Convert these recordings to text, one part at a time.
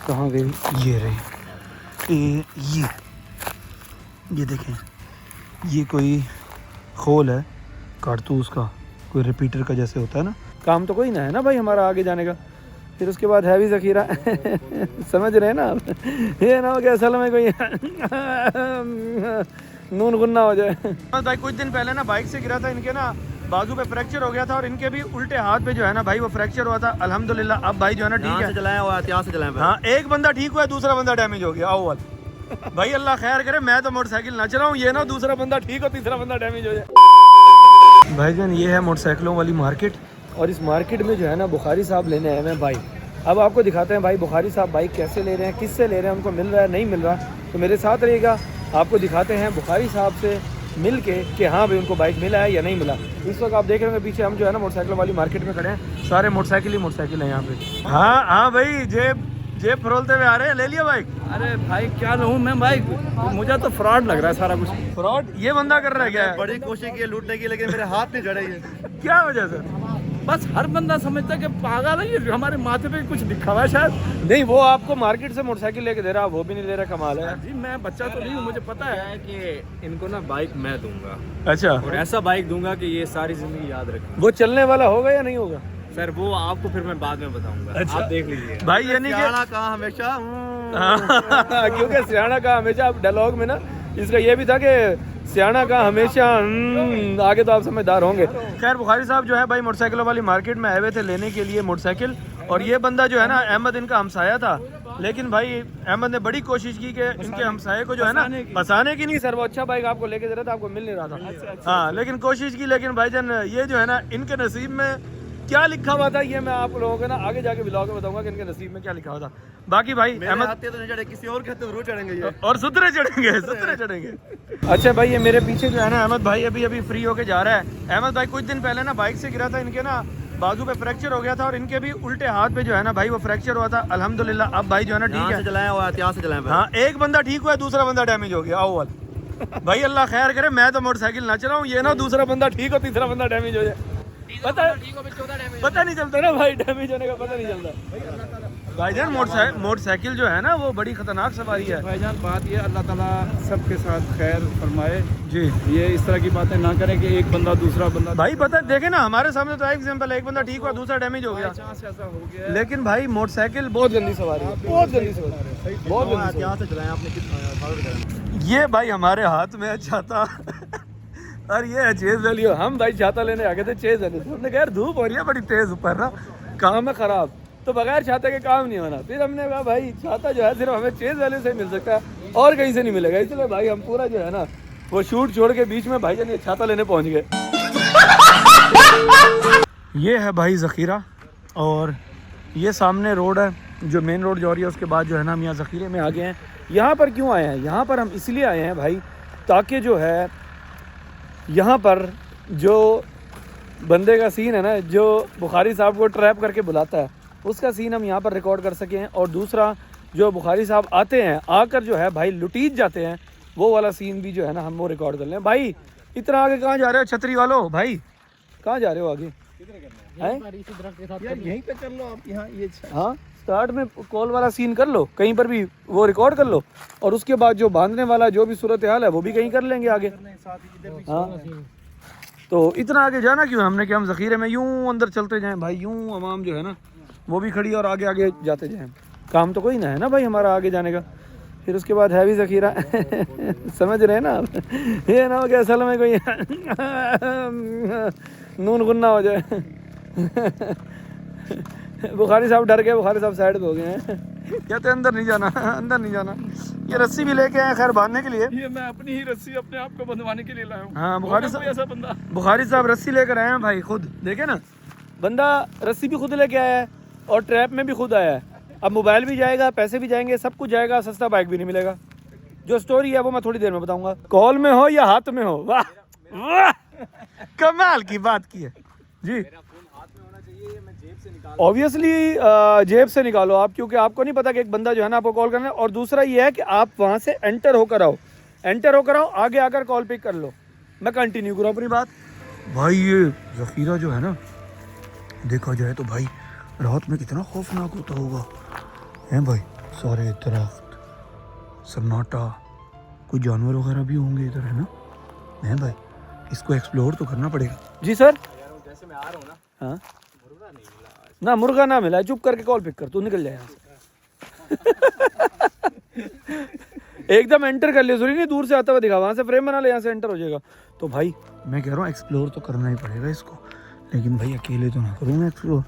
कहाँ गई? ये रही। ये देखें, ये कोई खोल है कारतूस का, कोई रिपीटर का जैसे होता है ना। काम तो कोई ना है ना भाई हमारा आगे जाने का। फिर उसके बाद हैवी ज़ख़ीरा समझ रहे हैं ना आप? ये ना हो कि असल में कोई नून गुन्ना हो जाए। भाई कुछ दिन पहले ना बाइक से गिरा था, इनके ना बाजू पे फ्रैक्चर हो गया था, और इनके भी उल्टे हाथ पे जो है ना भाई वो फ्रैक्चर हुआ था। अल्हम्दुलिल्लाह अब भाई जो है ना ठीक है, चलाया हुआ है, से चलाया। हाँ, एक बंदा ठीक हुआ है, दूसरा बंदा डैमेज हो गया। अव्वल भाई अल्लाह खैर करे, मैं तो मोटरसाइकिल ना चलाऊं, ये ना दूसरा बंदा ठीक हो तीसरा बंदा डैमेज हो जाए। भाईजान ये है मोटरसाइकिलों वाली मार्केट, और इस मार्केट में जो है ना बुखारी साहब लेने आए हैं बाइक। अब आपको दिखाते हैं भाई बुखारी साहब बाइक कैसे ले रहे हैं, किससे ले रहे हैं, उनको मिल रहा है नहीं मिल रहा, तो मेरे साथ रहिएगा। आपको दिखाते हैं बुखारी साहब से मिल के कि हाँ भाई उनको बाइक मिला है या नहीं मिला। इस वक्त आप देख रहे हैं पीछे हम जो है ना मोटरसाइकिल वाली मार्केट में खड़े हैं, सारे मोटरसाइकिल ही मोटरसाइकिल हैं यहाँ पे। हाँ भाई जेब फरोलते हुए आ रहे हैं, ले लिया बाइक? अरे भाई क्या लूँ मैं बाइक, मुझे तो फ्रॉड लग रहा है सारा कुछ। फ्रॉड ये बंदा कर रहा है क्या? बड़ी कोशिश की लूटने की, लेकिन मेरे हाथ नहीं चढ़े ये। क्या वजह सर? बस हर बंदा समझता है कि पागल है ये, हमारे माथे पे कुछ लिखा हुआ है शायद। नहीं, वो आपको मार्केट से मोटरसाइकिल लेके दे रहा, वो भी नहीं ले रहा, कमाल है। जी मैं बच्चा तो नहीं हूँ, मुझे पता है कि इनको ना बाइक मैं दूंगा। अच्छा, और ऐसा बाइक दूंगा कि ये सारी जिंदगी याद रखें। वो चलने वाला होगा या नहीं होगा? सर वो आपको फिर मैं बाद में बताऊंगा। अच्छा। आप देख लीजिए भाई ये नहीं कि कहाँ हमेशा क्योंकि सियाना का हमेशा डायलॉग में ना इसका ये भी था कि सियाना का हमेशा आगे, तो आप समझदार होंगे। खैर बुखारी साहब जो है भाई मोटरसाइकिलों वाली मार्केट में आए हुए थे लेने के लिए मोटरसाइकिल, और ये बंदा जो है ना अहमद इनका हमसाया था, लेकिन भाई अहमद ने बड़ी कोशिश की कि इनके हमसाये को जो है ना फंसाने की नहीं सर, वो अच्छा बाइक आपको लेके दे रहा था, आपको मिल नहीं रहा था। हाँ लेकिन कोशिश की, लेकिन भाईजान ये जो है ना इनके नसीब में क्या लिखा हुआ था ये मैं आप लोगों को ना आगे जाके ब्लॉग में बताऊंगा कि इनके नसीब में क्या लिखा हुआ था। बाकी भाई अहमद तो नहीं चढ़े, किसी और के हाथ जरूर चढ़ेंगे ये। और सुतरे चढ़ेंगे। अच्छा भाई ये मेरे पीछे जो है ना अहमद भाई अभी फ्री होके जा रहा है। अहमद भाई कुछ दिन पहले ना बाइक से गिरा था, इनके ना बाजू पे फ्रैक्चर हो गया था, और इनके भी उल्टे हाथ पे जो है ना भाई वो फ्रैक्चर हुआ था। अल्हम्दुलिल्लाह अब भाई जो है ना ठीक है, चलाया हुआ है, से चलाया। हाँ, एक बंदा ठीक हुआ है, दूसरा बंदा डैमेज हो गया। अव्वल भाई अल्लाह खैर करे, मैं तो मोटरसाइकिल ना चलाऊं, ये ना दूसरा बंदा ठीक हो तीसरा बंदा डैमेज हो जाए। पता नहीं चलता ना भाई, डैमेज होने का पता नहीं चलता। भाईजान मोटरसाइकिल जो है ना वो बड़ी खतरनाक सवारी है। भाईजान बात ये अल्लाह ताला सबके साथ खैर फरमाए जी, ये इस तरह की बातें ना करें कि एक बंदा दूसरा बंदा। भाई पता देखे ना हमारे सामने तो एग्जांपल है, एक बंदा ठीक हुआ दूसरा डैमेज हो गया। ऐसा हो गया, लेकिन भाई मोटरसाइकिल बहुत गंदी सवारी है, बहुत गंदी सवारी, बहुत गंदी सवारी। से चलाया आपने, कितना ये भाई हमारे हाथ में है छाता और ये है चेज वैली। हम भाई छाता लेने आ गए थे चेज वैली से, हमने कहा यार धूप हो रही है बड़ी तेज ऊपर ना, काम है खराब, तो बगैर छाते के काम नहीं होना। फिर हमने कहा भाई छाता जो है सिर्फ हमें चेज वैली से मिल सकता है और कहीं से नहीं मिलेगा, इसलिए भाई हम पूरा जो है ना वो शूट छोड़ के बीच में भाईजान ये छाता लेने पहुंच गए। ये है भाई ज़ख़ीरा, और ये सामने रोड है जो मेन रोड जा रही है, उसके बाद जो है ना हम यहाँ ज़ख़ीरे में आ गए हैं। यहाँ पर क्यों आए हैं? यहाँ पर हम इसलिए आए हैं भाई ताकि जो है यहाँ पर जो बंदे का सीन है ना, जो बुखारी साहब को ट्रैप करके बुलाता है, उसका सीन हम यहाँ पर रिकॉर्ड कर सकें, और दूसरा जो बुखारी साहब आते हैं आकर जो है भाई लुटीज जाते हैं, वो वाला सीन भी जो है ना हम वो रिकॉर्ड कर लें। भाई इतना आगे कहाँ जा रहे हो छतरी वालों? भाई कहाँ जा रहे हो आगे? यहीं पे कर लो आप, यहाँ ये हाँ स्टार्ट में कॉल वाला सीन कर लो, कहीं पर भी वो रिकॉर्ड कर लो, और उसके बाद जो बांधने वाला जो भी सूरत हाल है वो भी कहीं कर लेंगे आगे। हाँ तो इतना आगे जाना क्यों? हमने कि हम ज़ख़ीरे में यूं अंदर चलते जाएं भाई, यूं आवाम जो है ना वो भी खड़ी और आगे आगे जाते जाएं। काम तो कोई ना है ना भाई हमारा आगे जाने का। फिर उसके बाद हैवी ज़ख़ीरा समझ रहे हैं ना आप? ये ना हो कि असल में कोई नून गुन्ना हो जाए। बुखारी साहब डर गए, बुखारी साहब साइड पे हो गए हैं, कहते अंदर नहीं जाना, अंदर नहीं जाना। ये रस्सी भी लेके आए खैर बांधने के लिए, ये मैं अपनी ही रस्सी अपने आप को बंधवाने के लिए लाया हूँ। हाँ बुखारी साहब, ऐसा बंदा बुखारी साहब रस्सी लेकर आए हैं भाई, खुद देखे ना, बंदा रस्सी भी खुद लेके आया है और ट्रैप में भी खुद आया है। अब मोबाइल भी जाएगा, पैसे भी जाएंगे, सब कुछ जाएगा, सस्ता बाइक भी नहीं मिलेगा। जो स्टोरी है वो मैं थोड़ी देर में बताऊंगा। कॉल में हो या हाथ में हो, वाह वाह कमाल की बात की है जी। ऑब्वियसली जेब से निकालो आप, क्योंकि आपको नहीं पता कि एक बंदा जो है ना आपको कॉल करना है, और दूसरा ये है कि आप वहाँ से एंटर होकर आओ, आगे आकर कॉल पिक कर लो। मैं कंटिन्यू करूँ अपनी बात। भाई ये ज़ख़ीरा जो है ना देखा जाए तो भाई रात में कितना खौफनाक होता होगा, हैं भाई? सारे दरख्त, सन्नाटा, कोई जानवर वगैरह भी होंगे इधर, है ना? है भाई, इसको एक्सप्लोर तो करना पड़ेगा। जी सर, जैसे मैं आ रहा हूँ ना, हाँ मुर्गा नहीं मिला। ना, मुर्गा ना मिला, चुप करके कॉल पिक कर, तू निकल जाए यहाँ से। एकदम एंटर कर लिया, नहीं दूर से आता हुआ दिखा, वहाँ से फ्रेम बना ले, यहाँ से एंटर हो जाएगा। तो भाई मैं कह रहा हूँ एक्सप्लोर तो करना ही पड़ेगा इसको, लेकिन भाई अकेले तो ना करूँगा एक्सप्लोर।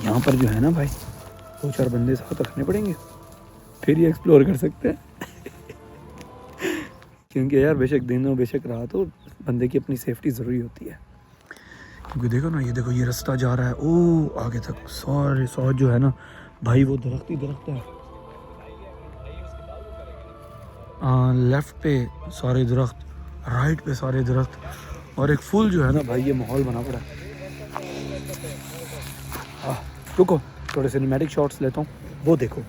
यहाँ पर जो है ना भाई, 2-4 बंदे साथ रखने पड़ेंगे, फिर ये एक्सप्लोर कर सकते हैं। क्योंकि यार बेशक दिन हो बेशक रात हो, बंदे की अपनी सेफ्टी ज़रूरी होती है। क्योंकि देखो ना, ये देखो ये रास्ता जा रहा है ओ आगे तक, सारे साथ जो है ना भाई वो दरख्त ही दरख्त है। लेफ्ट पे सारे दरख्त, राइट पे सारे दरख्त, और एक फुल जो है ना भाई ये माहौल बना पड़ा है। रुको थोड़े सिनेमैटिक शॉट्स लेता हूँ, वो देखो।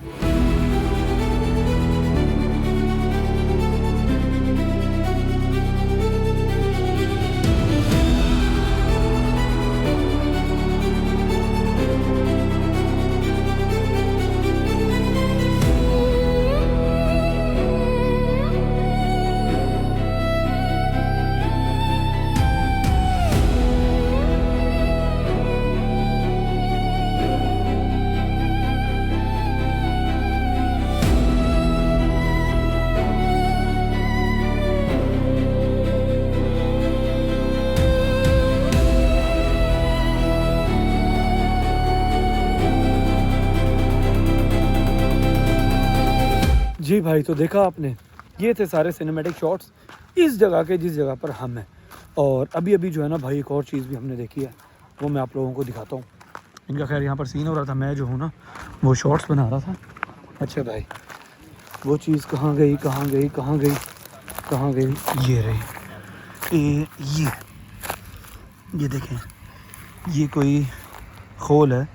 जी भाई, तो देखा आपने, ये थे सारे सिनेमैटिक शॉट्स इस जगह के जिस जगह पर हम हैं। और अभी अभी जो है ना भाई एक और चीज़ भी हमने देखी है, वो मैं आप लोगों को दिखाता हूँ। इनका खैर यहाँ पर सीन हो रहा था, मैं जो हूँ ना वो शॉट्स बना रहा था। अच्छा भाई, वो चीज़ कहाँ गई कहाँ गई कहाँ गई कहाँ गई, ये रही। ये देखें, ये कोई खोल है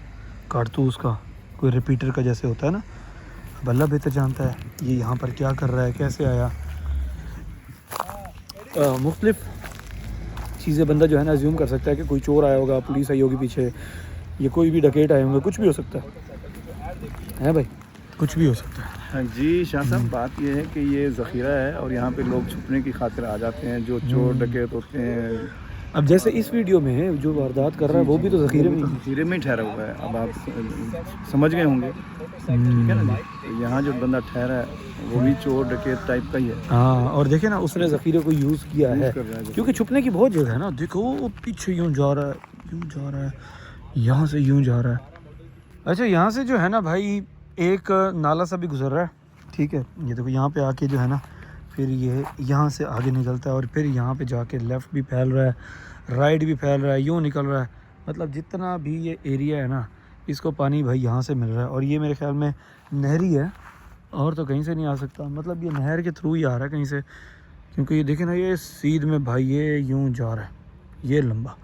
कारतूस का, कोई रिपीटर का जैसे होता है ना। अब अल्लाह बेहतर जानता है ये यहाँ पर क्या कर रहा है, कैसे आया। मुख्तलिफ चीज़ें बंदा जो है ना अज्यूम कर सकता है कि कोई चोर आया होगा, पुलिस आई होगी पीछे, ये कोई भी डकैत आए होंगे, कुछ भी हो सकता है भाई, कुछ भी हो सकता है। हाँ जी शाह साहब, बात ये है कि ये ज़ख़ीरा है और यहाँ पे लोग छुपने की खातिर आ जाते हैं, जो चोर डकैत होते हैं। अब जैसे इस वीडियो में जो वारदात कर रहा है वो भी तो ज़ख़ीरे में ही ठहरा हुआ है। अब आप समझ गए होंगे, ठीक है ना जी। यहाँ जो बंदा ठहरा है वो भी चोर डकैत टाइप का ही है। हाँ, और देखे ना उसने ज़ख़ीरे को यूज़ किया है, क्योंकि छुपने की बहुत जगह है ना। देखो वो पीछे यूँ जा रहा है, यूँ जा रहा है, यहाँ से यूँ जा रहा है। अच्छा, यहाँ से जो है ना भाई एक नाला सा भी गुजर रहा है, ठीक है। ये देखो यहाँ पे आके जो है ना फिर ये यहाँ से आगे निकलता है और फिर यहाँ पे जाके लेफ़्ट भी फैल रहा है, राइट भी फैल रहा है, यूँ निकल रहा है। मतलब जितना भी ये एरिया है ना, इसको पानी भाई यहाँ से मिल रहा है। और ये मेरे ख्याल में नहरी है, और तो कहीं से नहीं आ सकता। मतलब ये नहर के थ्रू ही आ रहा है कहीं से, क्योंकि ये देखें ना ये सीध में भाई ये यूँ जा रहा है, ये लंबा।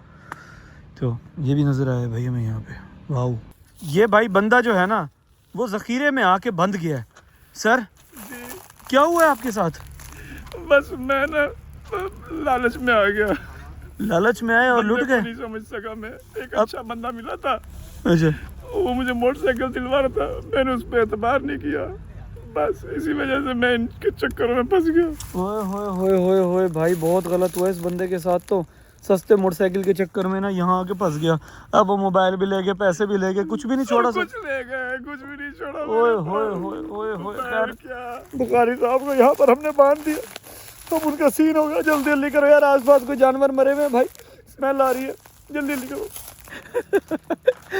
तो ये भी नज़र आया भाई हमें यहाँ पे। वाह, ये भाई बंदा जो है ना वो ज़ख़ीरे में आके बंद गया है। सर क्या हुआ है आपके साथ? बस मैं ना लालच में आ गया, लालच में आए और लुट गए? नहीं समझ सका मैं। एक अच्छा बंदा मिला था, अच्छा, वो मुझे मोटरसाइकिल दिलवा रहा था, मैंने उस पर एतबार नहीं किया, बस इसी वजह से मैं इनके चक्करों में फंस गया। ओए होए होए होए होए भाई, बहुत गलत हुआ इस बंदे के साथ। तो सस्ते मोटरसाइकिल के चक्कर में ना यहाँ आके फंस गया। अब वो मोबाइल भी ले गए, पैसे भी ले गए, कुछ भी नहीं छोड़ा। कुछ ले गए, कुछ भी नहीं छोड़ा। ओए होए होए होए होए, क्या बुखारी साहब को यहाँ पर हमने बांध दिया, अब उनका सीन हो गया। जल्दी जल्दी करो यार, आसपास कोई जानवर मरे हुए भाई, स्मेल आ रही है, जल्दी जल्दी करो।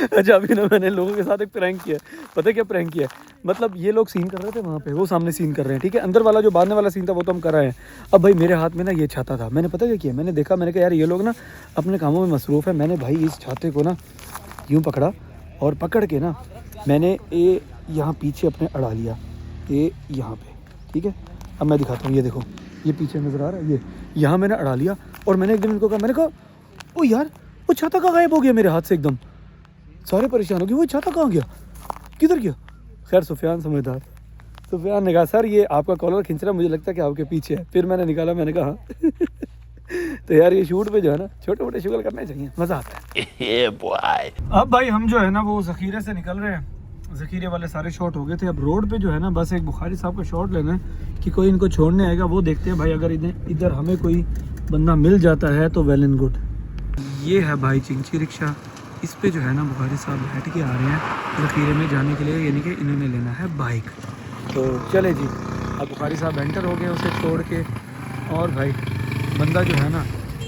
अच्छा, अभी ना मैंने लोगों के साथ एक प्रैंक किया। पता है क्या प्रैंक किया? मतलब ये लोग सीन कर रहे थे वहाँ पे, वो सामने सीन कर रहे हैं, ठीक है। अंदर वाला जो बांधने वाला सीन था वो तो हम कर रहे हैं। अब भाई मेरे हाथ में ना ये छाता था, मैंने पता क्या किया, मैंने देखा, मैंने कहा यार ये लोग ना अपने कामों में मसरूफ़ है। मैंने भाई इस छाते को ना यूँ पकड़ा, और पकड़ के ना मैंने ये यहाँ पीछे अपने अड़ा लिया, ये यहाँ पे, ठीक है। अब मैं दिखाता हूँ, ये देखो, ये पीछे नज़र आ रहा है, ये यहाँ मैंने अड़ा लिया। और मैंने एक दिन इनको कहा, मैंने कहा ओ यार वो छाता कहाँ गायब हो गया मेरे हाथ से एकदम। सारे परेशान हो गए, वो छाता कहाँ गया, किधर गया? खैर सुफियान समझदार, सुफियान ने कहा सर ये आपका कॉलर खींच रहा है, मुझे लगता है कि आपके पीछे है। फिर मैंने निकाला, मैंने कहा तो यार ये शूट पे जो है ना छोटे मोटे शुगल करने चाहिए, मज़ा आता है। अब भाई हम जो है ना वो ज़ख़ीरे से निकल रहे हैं, ज़ख़ीरे वाले सारे शॉट हो गए थे। अब रोड पे जो है ना बस एक बुखारी साहब का शॉट लेना है कि कोई इनको छोड़ने आएगा, वो देखते हैं भाई। अगर इधर हमें कोई बंदा मिल जाता है तो वेल एंड गुड। ये है भाई चिंची रिक्शा, इस पे जो है ना बुखारी साहब बैठ के आ रहे हैं ज़ख़ीरे में जाने के लिए, यानी कि इन्होंने लेना है बाइक। तो चले जी, अब बुखारी साहब एंटर हो गए उसे छोड़ के, और भाई बंदा जो है ना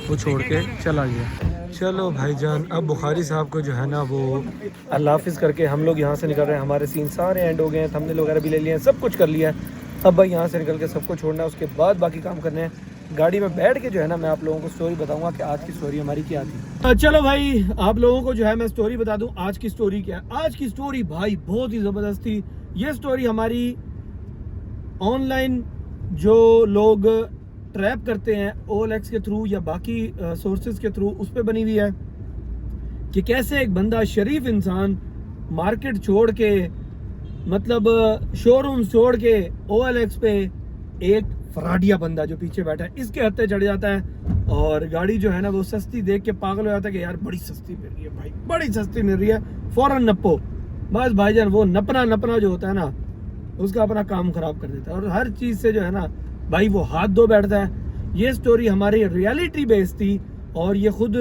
वो छोड़ के चला गया। चलो भाईजान, अब बुखारी साहब को जो है ना वो अल्लाह हाफ़िज़ करके हम लोग यहाँ से निकल रहे हैं। हमारे सीन सारे एंड हो गए हैं, थंबनेल वगैरह भी ले लिए हैं, सब कुछ कर लिया है। अब भाई यहाँ से निकल के सबको छोड़ना है, उसके बाद बाकी काम करने हैं। गाड़ी में बैठ के जो है ना मैं आप लोगों को स्टोरी बताऊंगा कि आज की स्टोरी हमारी क्या थी। चलो भाई, आप लोगों को जो है मैं स्टोरी बता दूं आज की स्टोरी क्या है। आज की स्टोरी भाई बहुत ही ज़बरदस्त थी। ये स्टोरी हमारी ऑनलाइन जो लोग ट्रैप करते हैं OLX के थ्रू या बाकी सोर्सेज के थ्रू, उस पर बनी हुई है कि कैसे एक बंदा शरीफ इंसान मार्केट छोड़ के, मतलब शोरूम छोड़ के OLX पे एक फराडिया बंदा जो पीछे बैठा है इसके हत्थे चढ़ जाता है, और गाड़ी जो है ना वो सस्ती देख के पागल हो जाता है कि यार बड़ी सस्ती मिल रही है भाई, बड़ी सस्ती मिल रही है, फौरन नप्पो। बस भाईजान वो नपना जो होता है ना उसका अपना काम खराब कर देता है, और हर चीज़ से जो है ना भाई वो हाथ धो बैठता है। ये स्टोरी हमारी रियलिटी बेस्ड थी, और ये खुद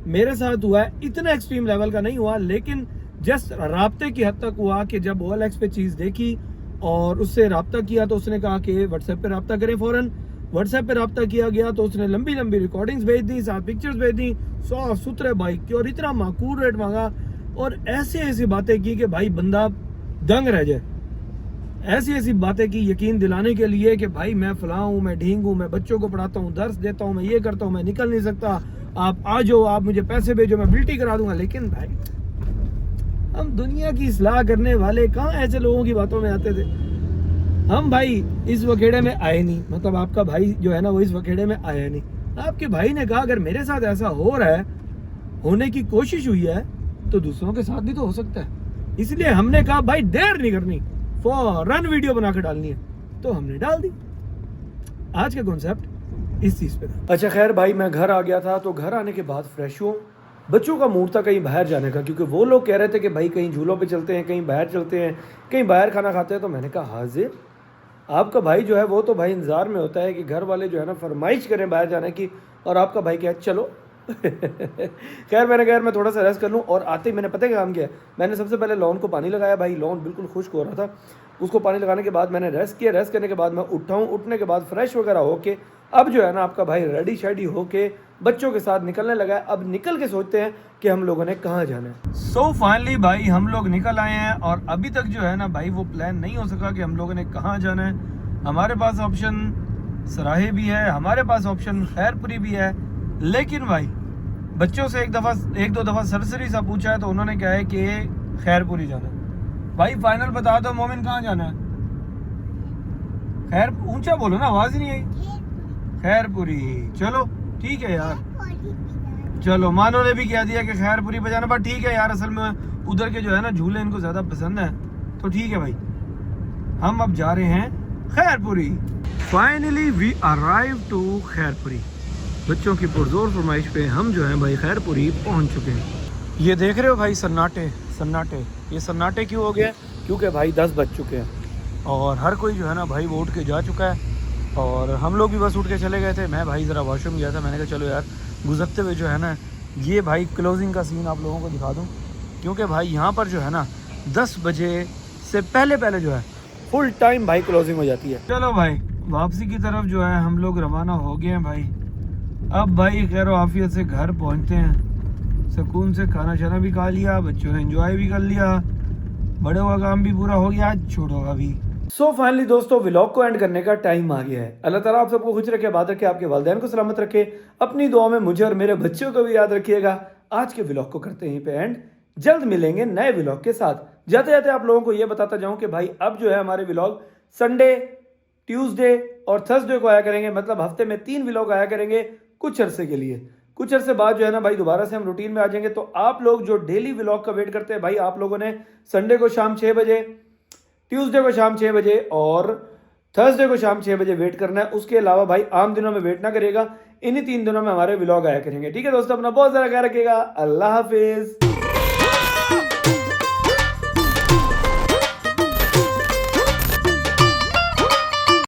मेरे साथ हुआ है। इतना एक्सट्रीम लेवल का नहीं हुआ, लेकिन जस्ट राब्ते की हद तक हुआ कि जब OLX पे चीज़ देखी और उससे रब्ता किया तो उसने कहा कि व्हाट्सएप पे रब्ता करें। फ़ौरन व्हाट्सएप पे रब्ता किया गया तो उसने लंबी लंबी रिकॉर्डिंग्स भेज दी, साथ पिक्चर्स भेज दी, साफ सुथरे बाइक की, और इतना माकूल रेट मांगा, और ऐसी ऐसी बातें की कि भाई बंदा दंग रह जाए। ऐसी ऐसी बातें की यकीन दिलाने के लिए कि भाई मैं फलां हूँ, मैं ढींग हूँ, मैं बच्चों को पढ़ाता हूँ, दर्स देता हूँ, मैं ये करता हूँ, मैं निकल नहीं सकता, आप आ जाओ, आप मुझे पैसे भेजो, मैं बिल्टी करा दूंगा। लेकिन भाई हम दुनिया की इस्लाह करने वाले कहाँ ऐसे लोगों की बातों में आते थे। हम भाई इस वखेड़े में आए नहीं, मतलब आपका भाई जो है ना वो इस वखेड़े में आया नहीं। आपके भाई ने कहा अगर मेरे साथ ऐसा हो रहा है, होने की कोशिश हुई है, तो दूसरों के साथ भी तो हो सकता है। इसलिए हमने कहा भाई देर नहीं करनी, फौरन वीडियो बना कर डालनी है, तो हमने डाल दी। आज का कॉन्सेप्ट इस चीज़ पे था। अच्छा खैर भाई, मैं घर आ गया था, तो घर आने के बाद फ्रेश हुआ। बच्चों का मूड था कहीं बाहर जाने का, क्योंकि वो लोग कह रहे थे कि भाई कहीं झूलों पे चलते हैं, कहीं बाहर चलते हैं, कहीं बाहर खाना खाते हैं। तो मैंने कहा हाजिर, आपका भाई जो है वो तो भाई इंतज़ार में होता है कि घर वाले जो है ना फरमाइश करें बाहर जाने की, और आपका भाई क्या है चलो। खैर मैंने कहा मैं थोड़ा सा रेस्ट कर लूँ, और आते ही मैंने पता क्या काम किया, मैंने सबसे पहले लॉन को पानी लगाया। भाई लॉन बिल्कुल खुश्क हो रहा था, उसको पानी लगाने के बाद मैंने रेस्ट किया। रेस्ट करने के बाद मैं उठा हूँ, उठने के बाद फ्रेश वगैरह होके अब जो है ना आपका भाई रेडी शेडी होके बच्चों के साथ निकलने लगा है। अब निकल के सोचते हैं कि हम लोगों ने कहाँ जाना है। सो फाइनली भाई हम लोग निकल आए हैं, और अभी तक जो है ना भाई वो प्लान नहीं हो सका कि हम लोगों ने कहाँ जाना है। हमारे पास ऑप्शन सराहे भी है, हमारे पास ऑप्शन खैरपुरी भी है, लेकिन भाई बच्चों से एक दो दफ़ा सरसरी सा पूछा है तो उन्होंने कहा है कि खैरपुरी जाना है। भाई फाइनल बता दो मोमिन, कहाँ जाना है? खैर ऊंचा बोलो ना, आवाज़ ही नहीं आई। खैरपुरी, चलो ठीक है यार, चलो मानो ने भी कह दिया कि खैरपुरी बजाना, बट ठीक है यार, असल में उधर के जो है ना झूले इनको ज़्यादा पसंद है, तो ठीक है भाई हम अब जा रहे हैं Khairpuri. Finally we arrive to Khairpuri. बच्चों की पुरजोर फरमाइश पे हम जो है भाई खैरपुरी पहुंच चुके हैं। ये देख रहे हो भाई सन्नाटे सन्नाटे, ये सन्नाटे क्यों हो गए? क्योंकि भाई 10 बज चुके हैं, और हर कोई जो है ना भाई वो उठ के जा चुका है, और हम लोग भी बस उठ के चले गए थे। मैं भाई ज़रा वॉशरूम गया था, मैंने कहा चलो यार गुजरते हुए जो है ना ये भाई क्लोजिंग का सीन आप लोगों को दिखा दूँ, क्योंकि भाई यहाँ पर जो है ना 10 बजे से पहले जो है फुल टाइम भाई क्लोजिंग हो जाती है। चलो भाई वापसी की तरफ जो है हम लोग रवाना हो गए हैं भाई। अब भाई खैर आफियत से घर पहुँचते हैं, सुकून से खाना शाना भी खा लिया, बच्चों ने एंजॉय भी कर लिया, बड़ों का काम भी पूरा हो गया, छोटों का भी। सो फाइनली दोस्तों व्लॉग को एंड करने का टाइम आ गया है। अल्लाह ताला आप सबको खुश रखे, आबाद रखे, आपके वालिदैन को सलामत रखे, अपनी दुआ में मुझे और मेरे बच्चों को भी याद रखिएगा। आज के व्लॉग को करते हैं पे एंड, जल्द मिलेंगे नए व्लॉग के साथ। जाते जाते आप लोगों को ये बताता जाऊं कि भाई अब जो है हमारे व्लॉग संडे, ट्यूसडे और थर्सडे को आया करेंगे, मतलब हफ्ते में 3 व्लॉग आया करेंगे कुछ अरसे के लिए। कुछ अरसे बाद जो है ना भाई दोबारा से हम रूटीन में आ जाएंगे। तो आप लोग जो डेली व्लॉग का वेट करते हैं भाई, आप लोगों ने संडे को शाम 6 बजे, ट्यूसडे को शाम 6 बजे और थर्सडे को शाम 6 बजे वेट करना है। उसके अलावा भाई आम दिनों में वेट ना करिएगा, इन्हीं 3 दिनों में हमारे व्लॉग आया करेंगे। ठीक है दोस्तों, अपना बहुत ज़्यादा ख्याल रखिएगा। अल्लाह हाफिज़।